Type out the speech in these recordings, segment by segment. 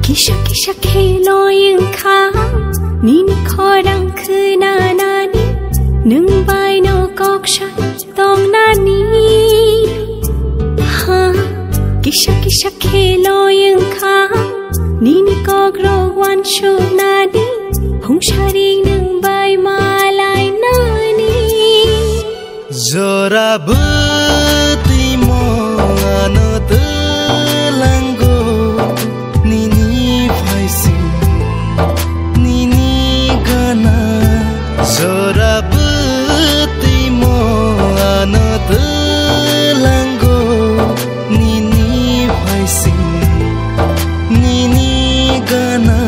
Kisha kisha khelo yung kha Nini khorang khuna nani Nung bai no kok shat tong nani Ha Kisha kisha khelo yung kha Nini kok ro wan shu nani Hong sharing nung bai malai nani Zora buti mo ano telango Nini faising Nini gana Zora buti mo ano telango Nini faising Nini gana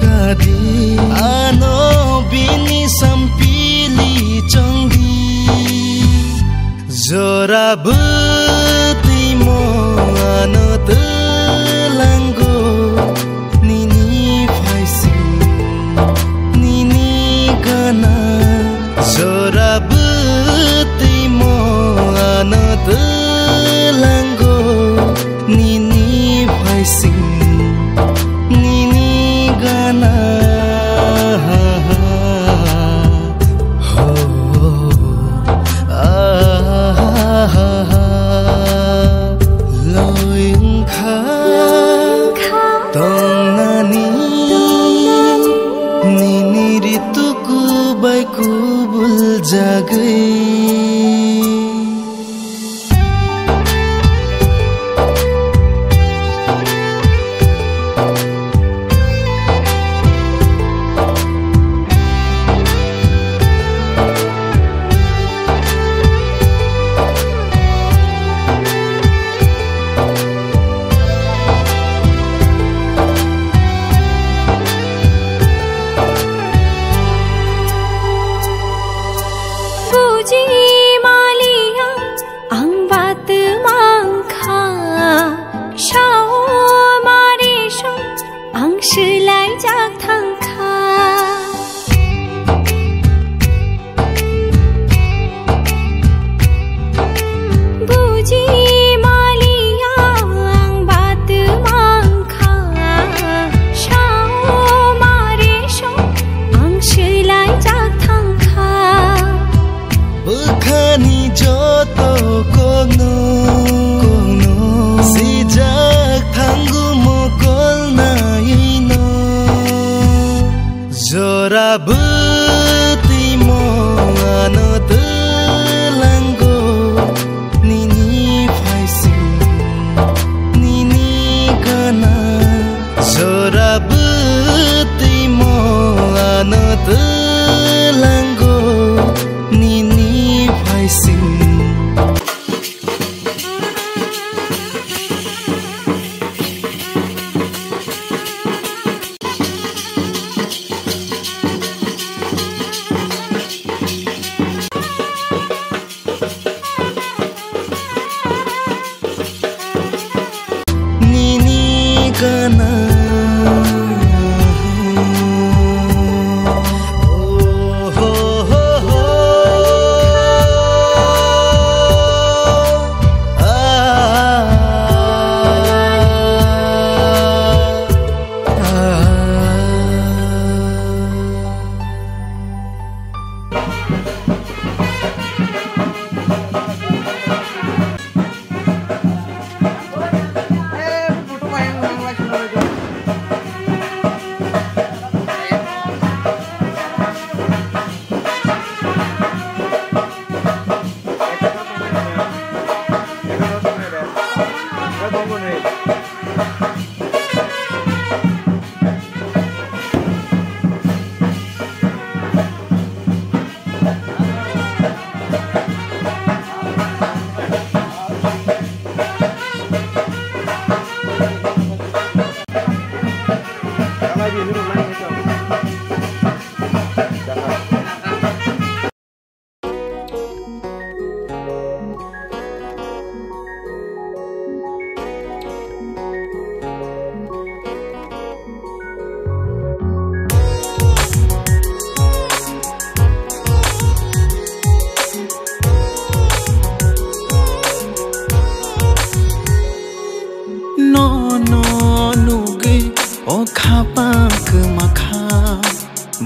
Kadi ano bini sampili chongdi Zora buti mo ano telango Nini faising Nini gana Zora buti mo ano telango Nini faising Zora buti mo ano telango Nini faising Nini gana Zora buti mo ano telango Nini faising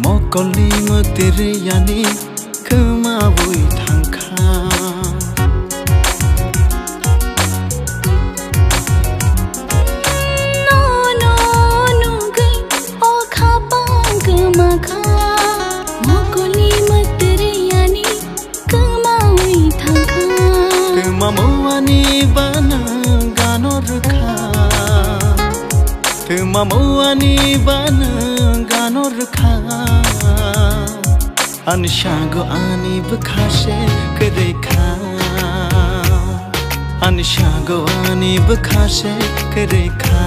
Mokoli mutiri yani kemabui tangka No no nugi o khapang kemaka Mokoli mutiri yani kemabui tangka Kemamawani bana ganor kha Kemamawani bana ganor kha Anishago ani bkhashe krekha Anishago ani bkhashe krekha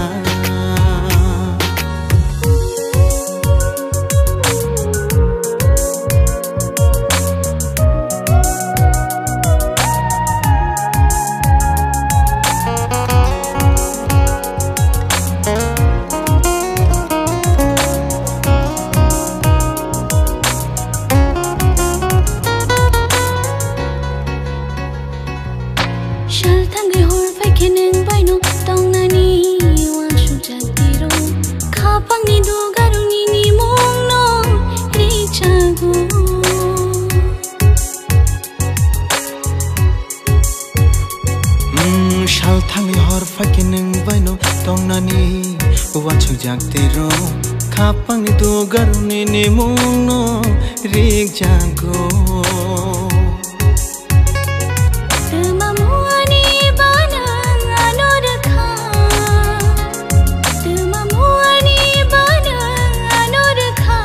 Tongnani wachu jaktero khapang du garuni ni mungno rik jago Temamuani bana anor kha Temamuani bana anor kha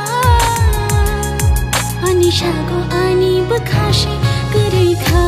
Anishago ani bkhashe kare kha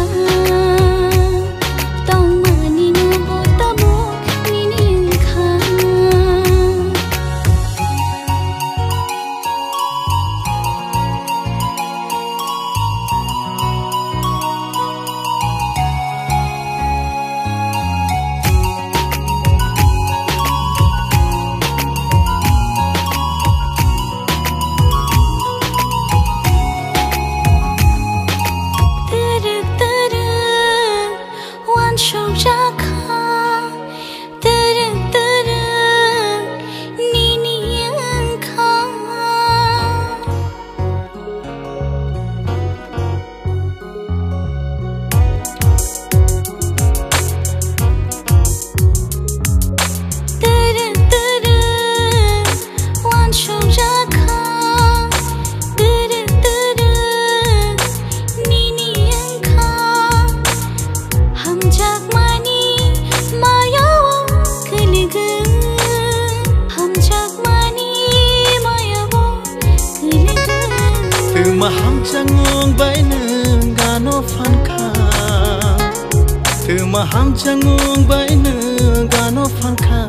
Maham changung bai nung gano fanka Maham changung bai nung gano fanka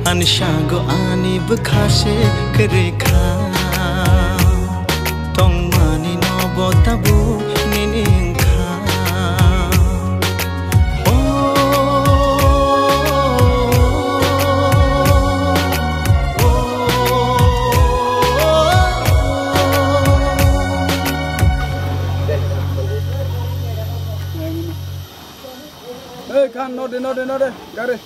Anishago ani bkhashe krekha Tongmani no botabu niningkha Kan node gare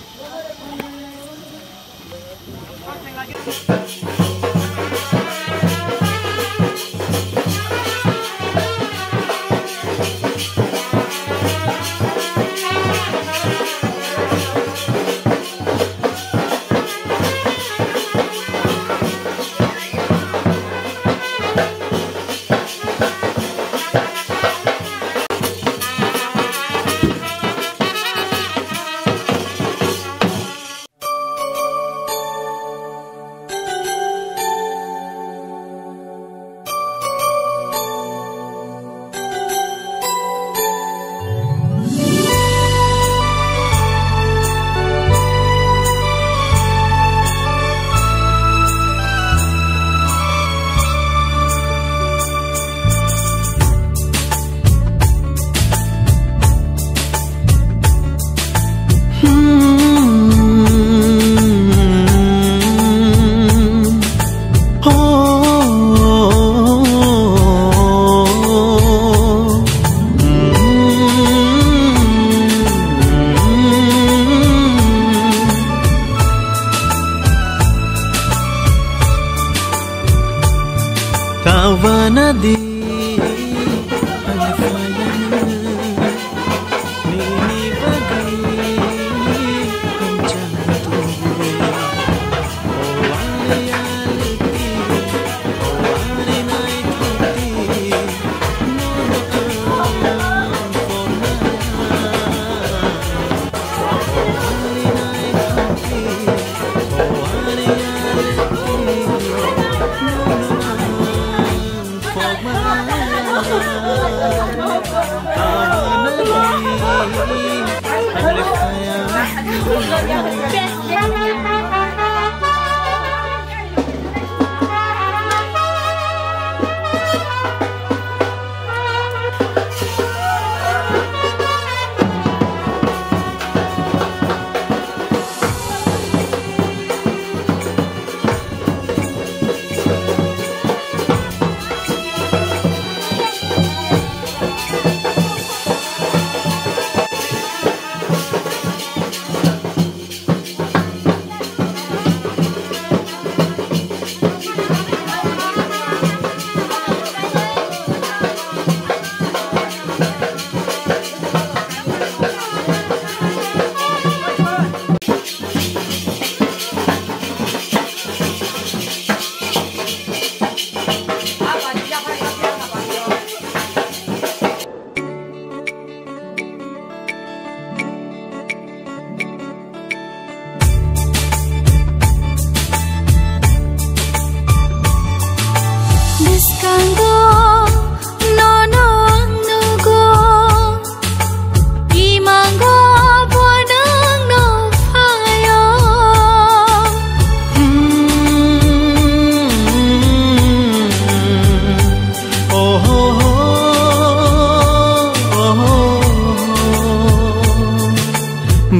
di Alifayana Nini bagai Penjatuh Oh ari aliti Oh ari naik hati Nono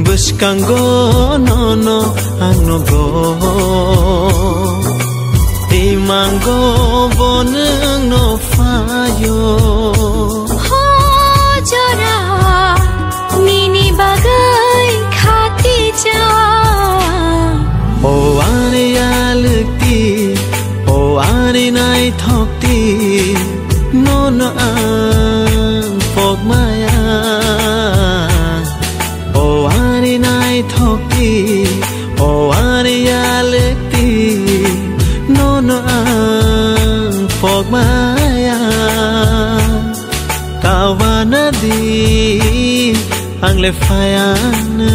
Buscanggo nono angnogo Imanggo boneng no fayo Hojora nini bagai khati ja Oh ari alti Oh ari nai thokti Nono ang pog maya Thoki o ari alekti nono ang pogmaya kawana di ang lefayana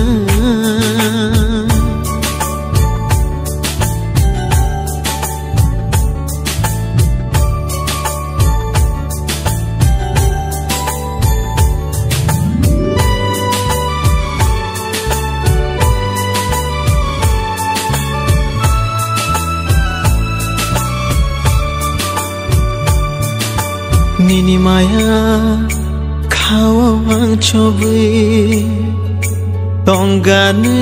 Nini maya khawang chobi tongane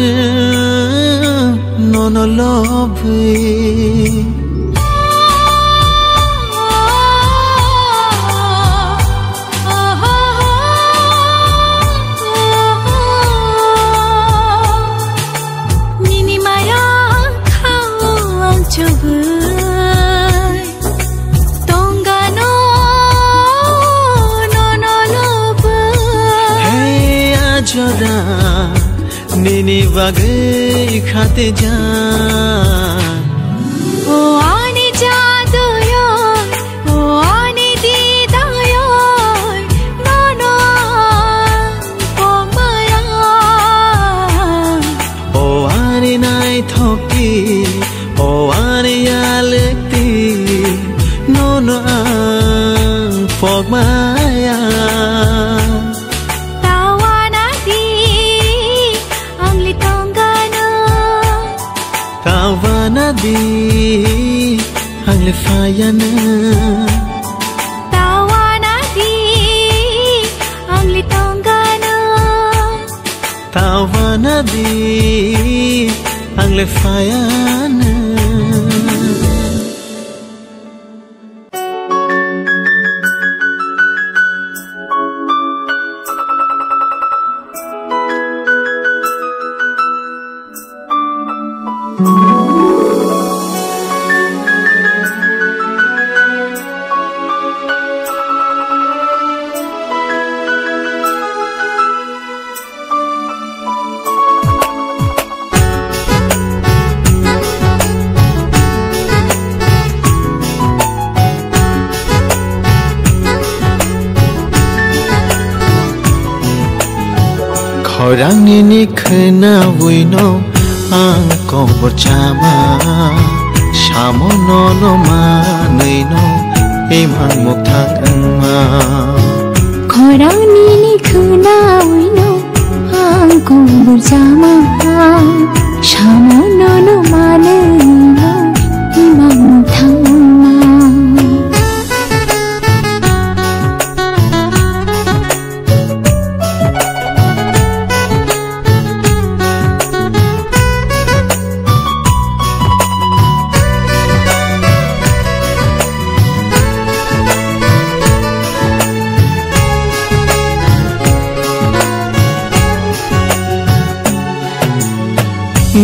nono lobi Nini maya khawang chobi Jora nini bagai khate jaan O ani jadu yo O ani dida yo nono pomaya O ani nai thoki O ani alekti nono ang pogmaya Kawana di ang lefayana Tawana di ang litonggana Tawana di ang lefayana खौरांनि खोनावैनो आं खबर चामा साम'नो मानैनो एमान मुक्तांमा खौरांनि खोनावैनो आं खबर चामा साम'नो मानैनो एमान मुक्तांमा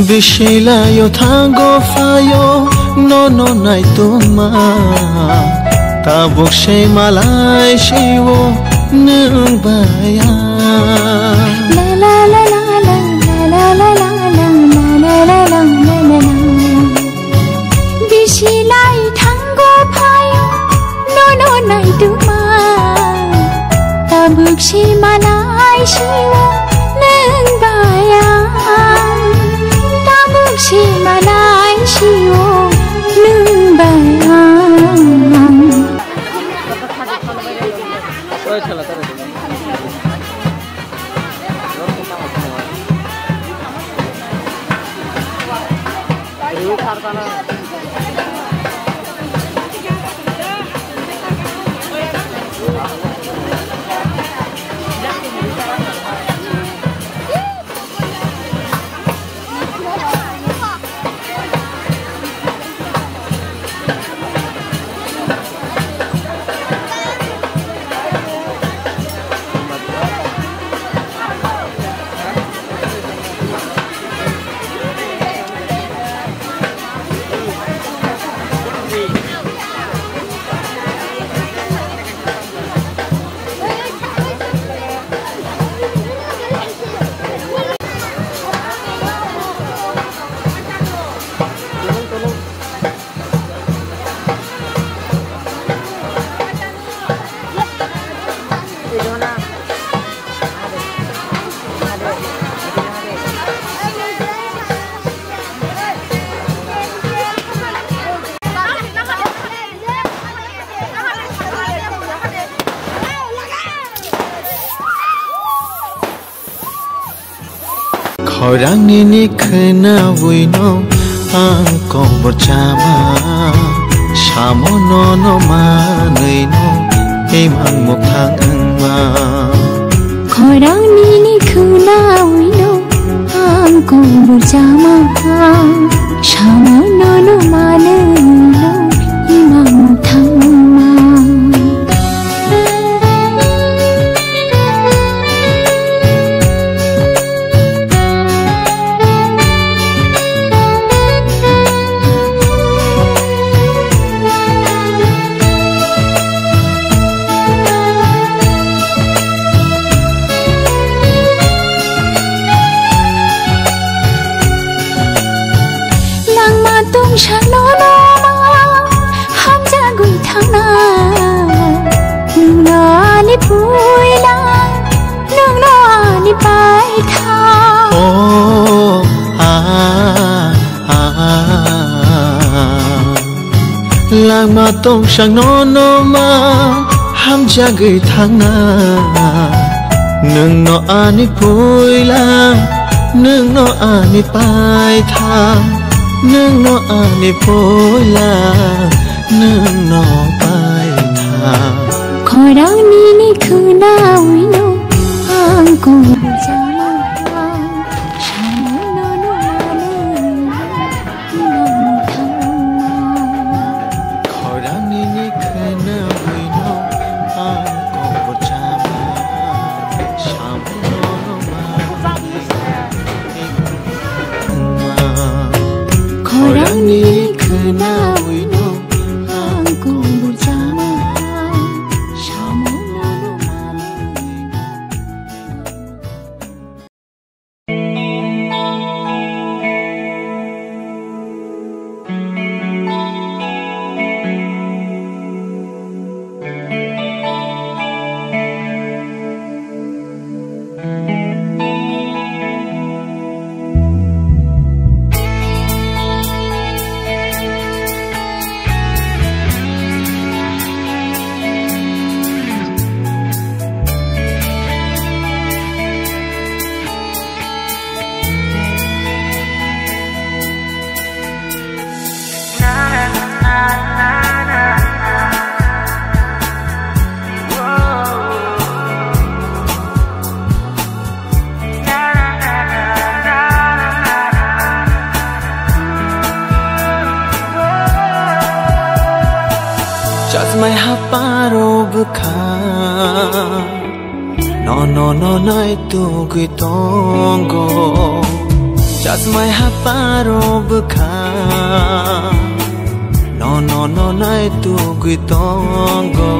Bishilayo tango fayo no nai tuma tabuk she malai shiwo nung baya la la la la la la la la la la la la la Bishilai tango fayo no nai tuma tabuk she malai shiwo nung baya She malai shiwo nung bayang खौरांनि खोनावैनो आं खबर चामा साम'नो मानैनो एमान मुक्तांमा खौरांनि खोनावैनो आं खबर चामा साम'नो मानैनो एमान मुक्तांमा Shanono hamja gui thangna nungno ani puila nungno ani pai tha oh lang ma tong sang no ma hamja gui thangna nungno ani puila nungno ani pai tha nung no ani pola nung no pai tha khorangni khunawino ang khobor chama shanono khorangni khunawino ang khobor chama shanono khorangni khunawino ang khobor chama mai haparo bukha no nai tu gui tongo just mai haparo bukha no nai tu gui tongo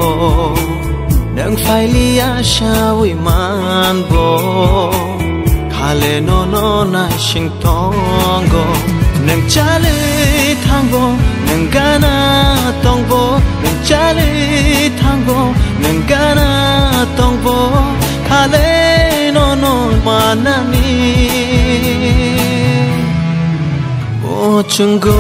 nang failia shawi man bo khale no nai sing tongo nang chale thango nang gana tongbo nang chale thango nang gana tongbo khale no manani o chungo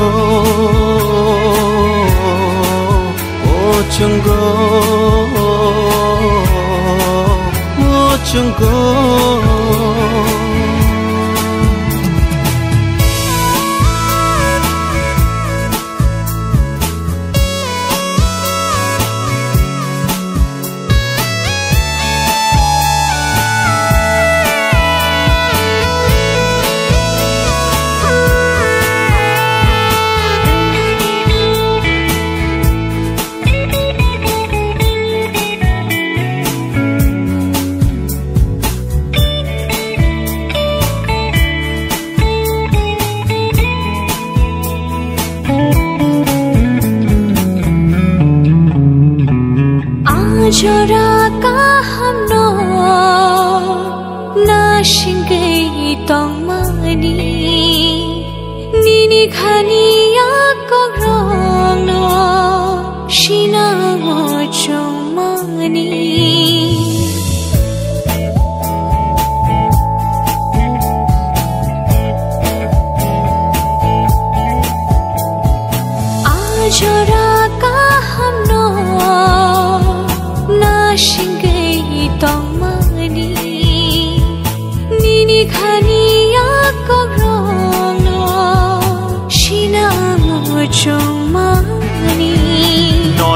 जोरा का हमनो नाशिंगई तोंगमानी निनी खानिया को ग्रोंगनो शिना वो चोंगमानी जोरा का हमनो नाशिंगई तोंगमानी निनी खानिया को ग्रोंगनो शिना वो चोंगमानी no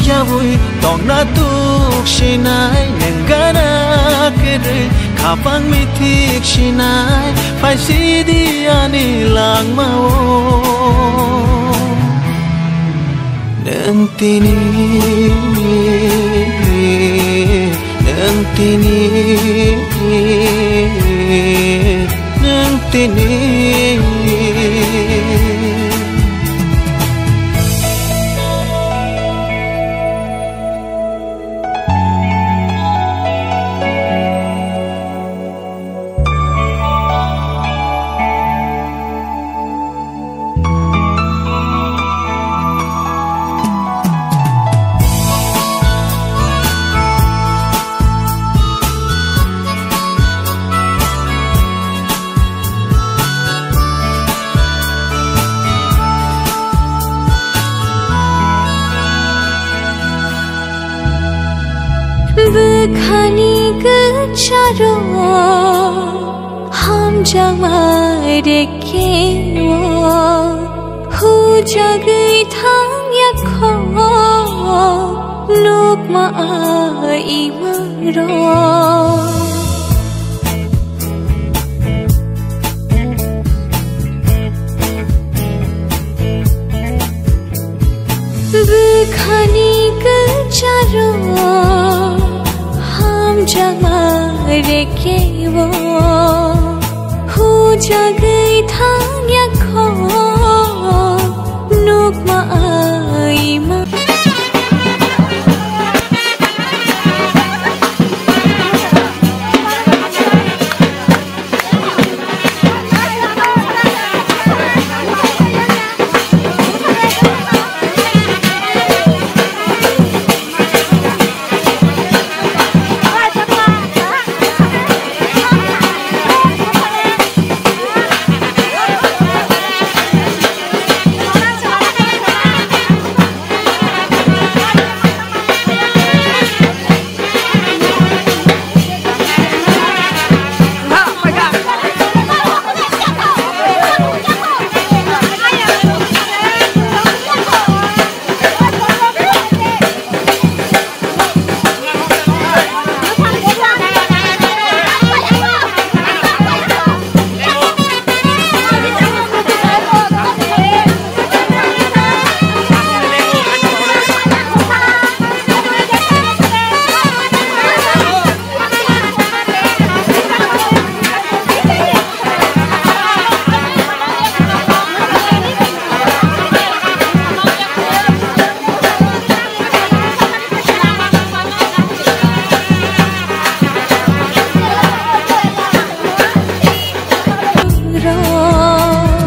yawui tongna tuk shinai nengana kere kapang mitik shinai pai sidi ani lang mau nentini बखानी गचारो हम जमारे के वो हो जगई थांग यखो लोक मा आई मरो बखानी गचारो जमारे के वो हो जगई थांग यखो लोक मा आई मा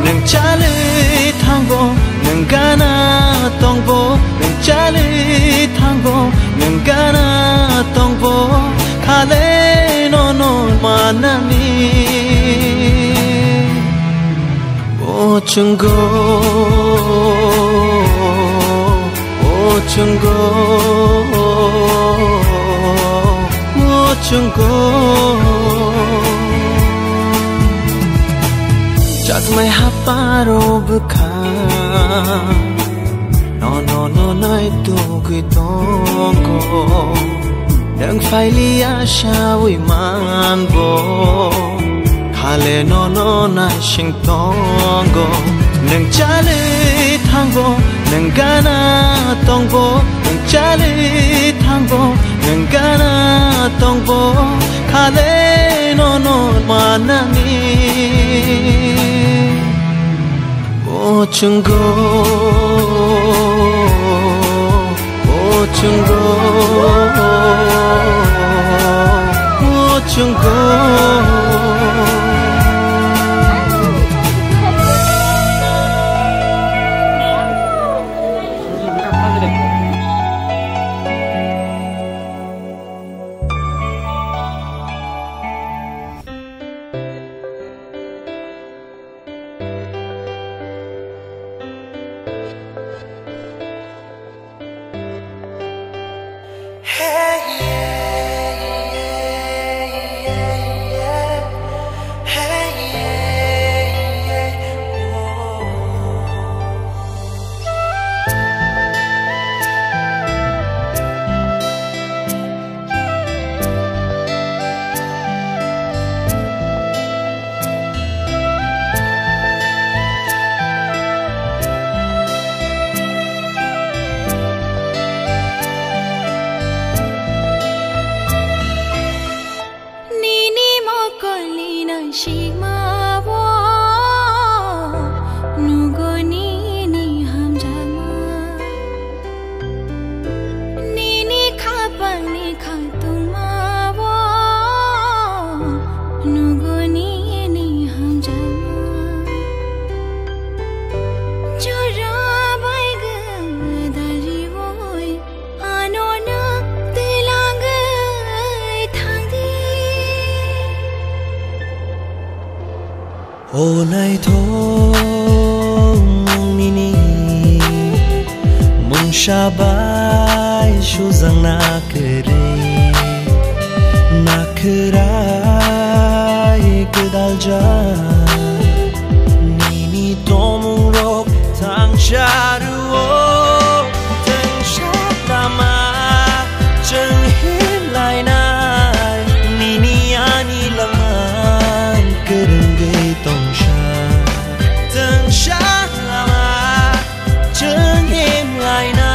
nâng cha lưỡi thang vô nâng gana tông vô nâng cha lưỡi thang vô nâng gana tông vô khá lệ nó mà nang ni ô chung go ô chung go ô chung go chặt mày hấp baro bka no nai tu kui tongo đang phải lia shawi man bo khale no na sing tongo nang chale thang bo nang gana tong bo nang chale thang bo nang gana tong bo khale no ma na ni ô chung go ô chung go ô chung go ô này thôi nini mong shabai shu zang na krai kedal ja nini tomung rok thang charu thang shatama chang hin lai nai nini ani lang kereng tong sha tang sha lama chang em lai na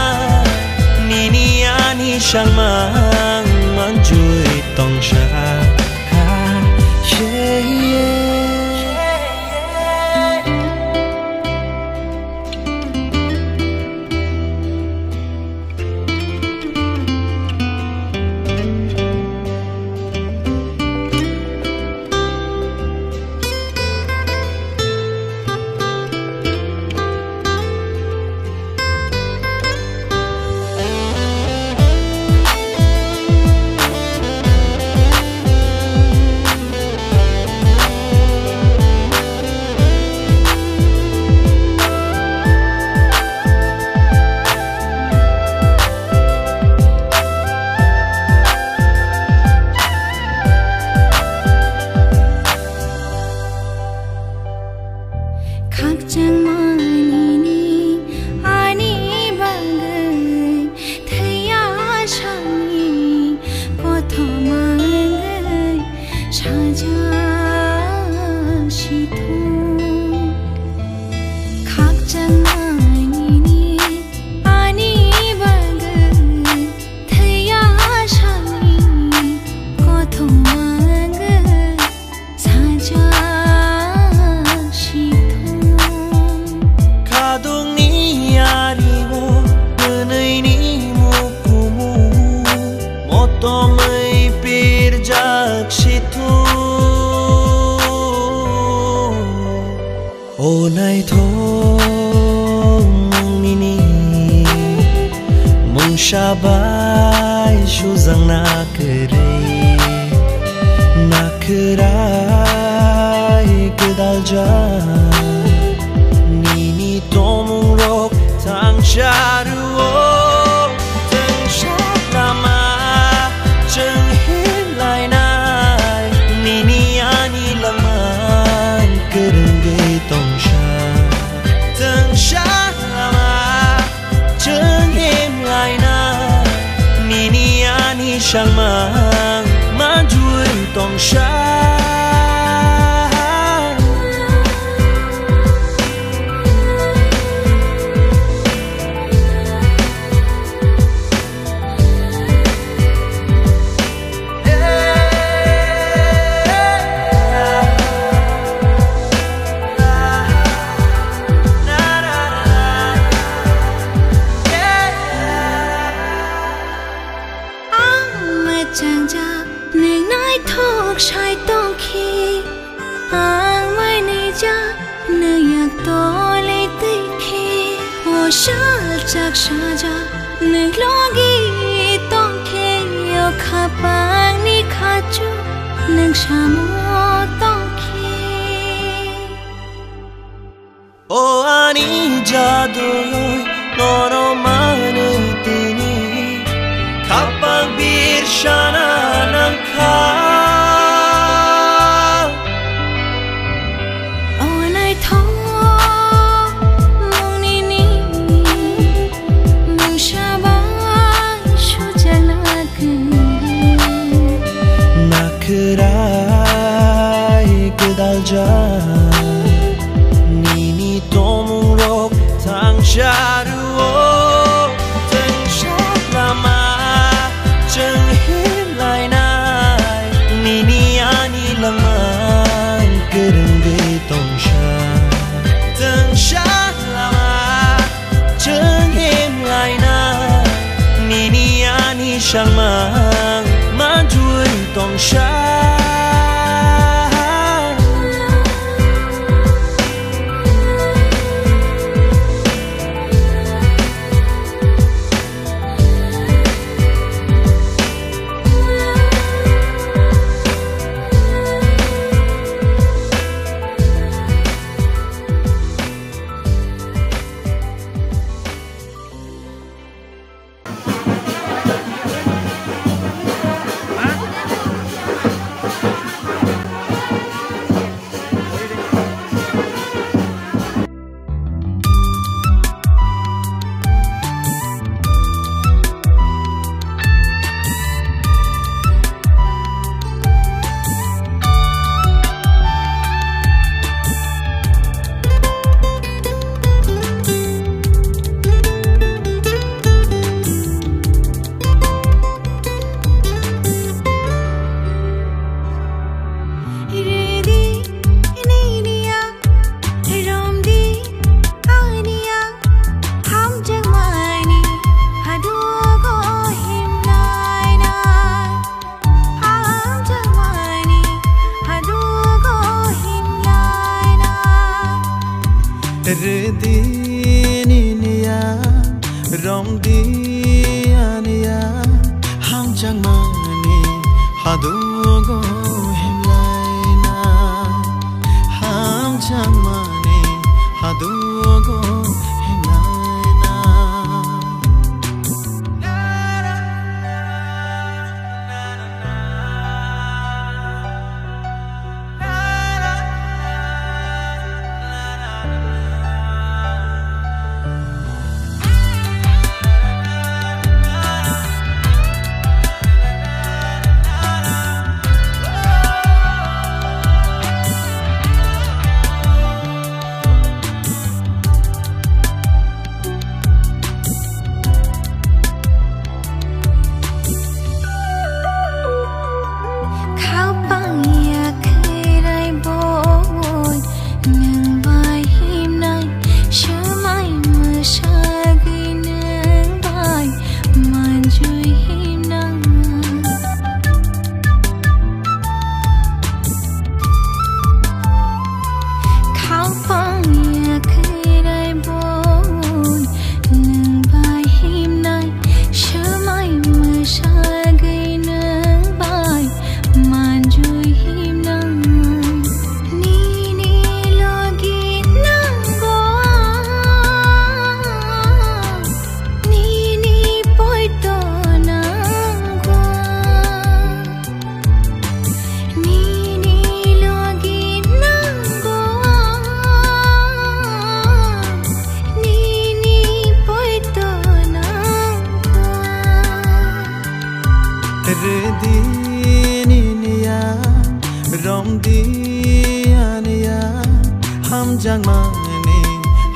nini ani shang mang man chui tong sha ha yeah ngày thô mong nini mong shabai shu zang na kerai kedal ja nini tomong rok tang charu tang shat lama cheng hin lai nai nini ani langman kereng gay tong sha tang shat lama cheng hin lai nai nini ani shang mang man juin tong sha Shai tong khi ang mai nei ja ne yak to le te khi o shal chak sha ja ne logi tong khi yo kha pang ni kha chu nang sha mo tong khi o ani ja do no no mane tini kapang bir shana nang kha nini tomong rok tang charu tang shat lama cheng hin lai nai nini ani langman kereng gay tong sha tang shat lama cheng hin lai nai nini ani shang mang man juin tong sha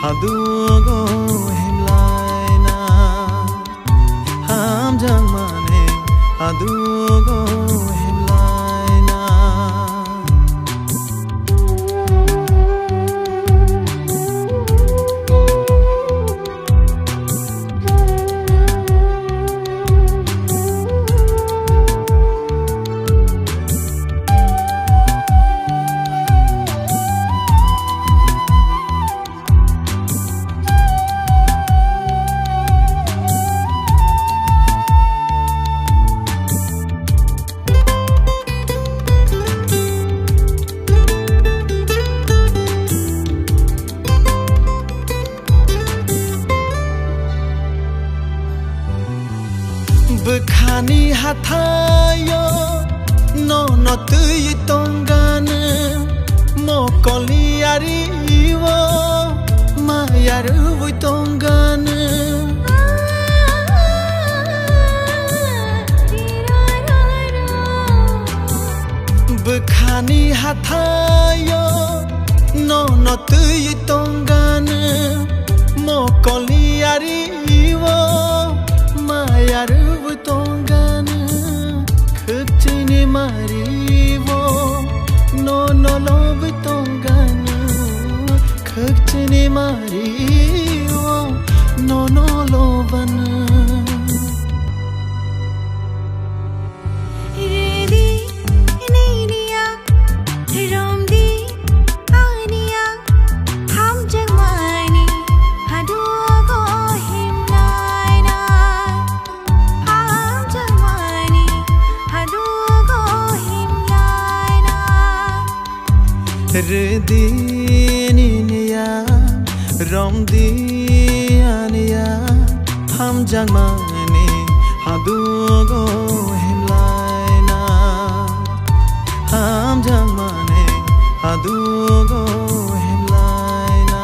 hadugo himlaina ham jang mane hadugo himlaina Bukhani hatayo no no tui tongane mo koliari wo mayaru vui tongane Bukhani hatayo no no tui tongane mo koliari wo mayaru vui tongane khukchini marivo no no lo vui tongane khukchini marivo no no lo bana Rediniya romdianiya ham jang mane hadugo himlaina ham jang mane hadugo himlaina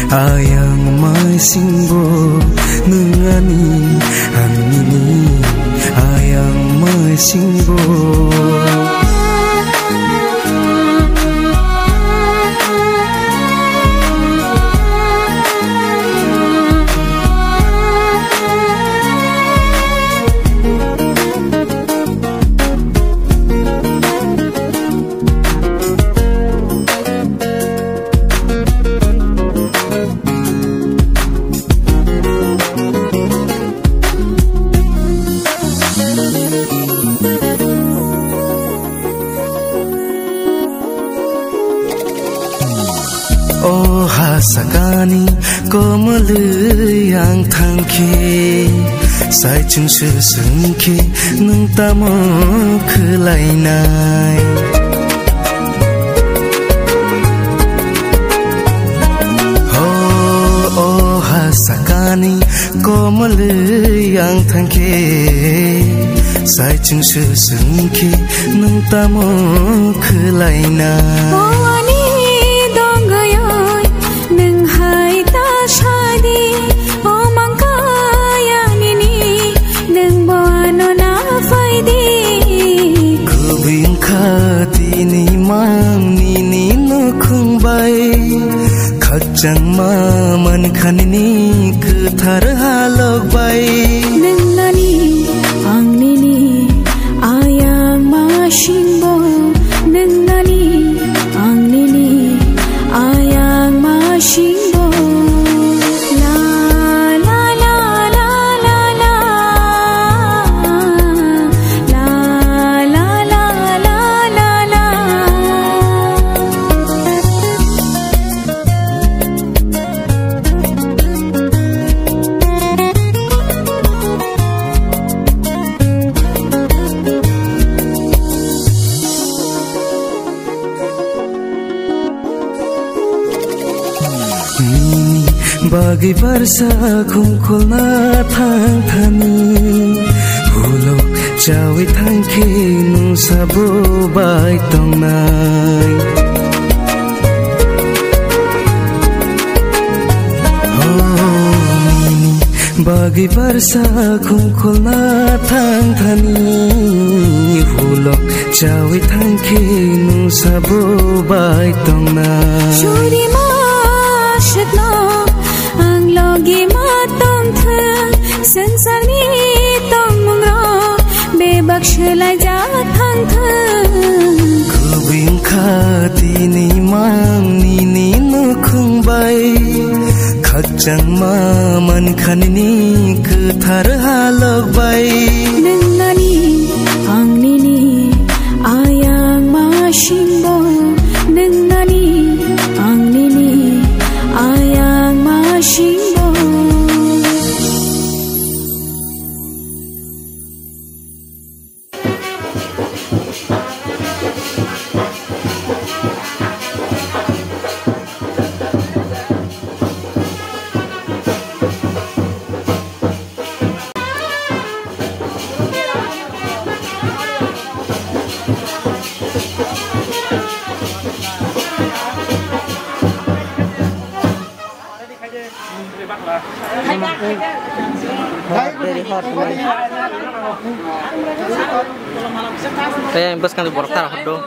Ayang may singbo nungani anini ayang may singbo Sakani komal yang thangke sai chung se sungke nung tamo khulai nai sakani komal yang tangke sai chung sesengke nang tamo khelaina Wani donggoyoy nang hai ta shadi o mangkaya nini nang boano na faidi kubing khati ni mang ni no khung bai khachang ma man khanini kuthar halok bai nang nani ang nini ayang mashingbo nang nani ang nini ayang mashingbo la la la la la la la la la la la la bagi barsa khumkhulna thang thani hulo chawi thangke nu sabo bai tongnai bagi barsa khumkhulna thang thani hulo chawi thangke nu sabo bai tongnai Shuri ma shitno ang logi ma tong the sansar ni tong mungro bebak shelai ja thang the kubing khati ni mang ni no khung bai khachang ma man khanini kuthar halok bai nang nani ang nini ayang mashingbo nang nani ang nini ayang mashingbo Saya yang bos kan di bortar hodo.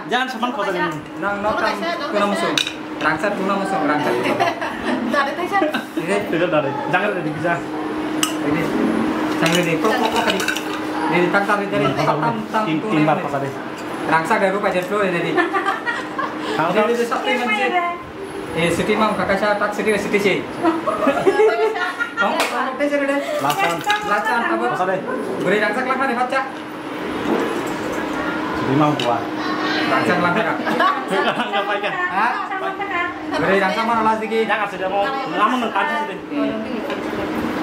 Jangan sepan foto ini. Nang nokam kuna musuh. Rangsat kuna musuh rangsat. Ini tidak dari. Jangan dari bisa. Ini jangan dari. Kok tadi. Dari tak dari timbal apa tadi. Rangsat dari rupa jadi flow ini. Kalau dari satu ini city mau kakak saya tak city sih. Kamu tes ada deh. Lacan apa? Beri rangsat lah kan baca. Limau kuat. Rangsang langkah kak. Enggak pakai. Hah? Beri rangsang mana lagi? Jangan sudah mau lama nengkaci sudah.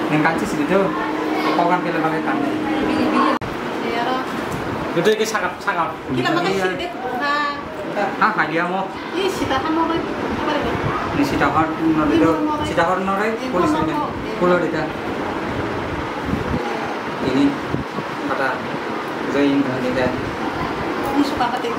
Nengkaci sih itu. Kau kan pilih balik tanda. Gede ke sangat. Kita makan sih deh. Hah, hadiah mau? Ini sitahan mau apa lagi? Ini sitahar nore, polis ini, pulau itu. Ini kata Zain ini. Ini suka ketik.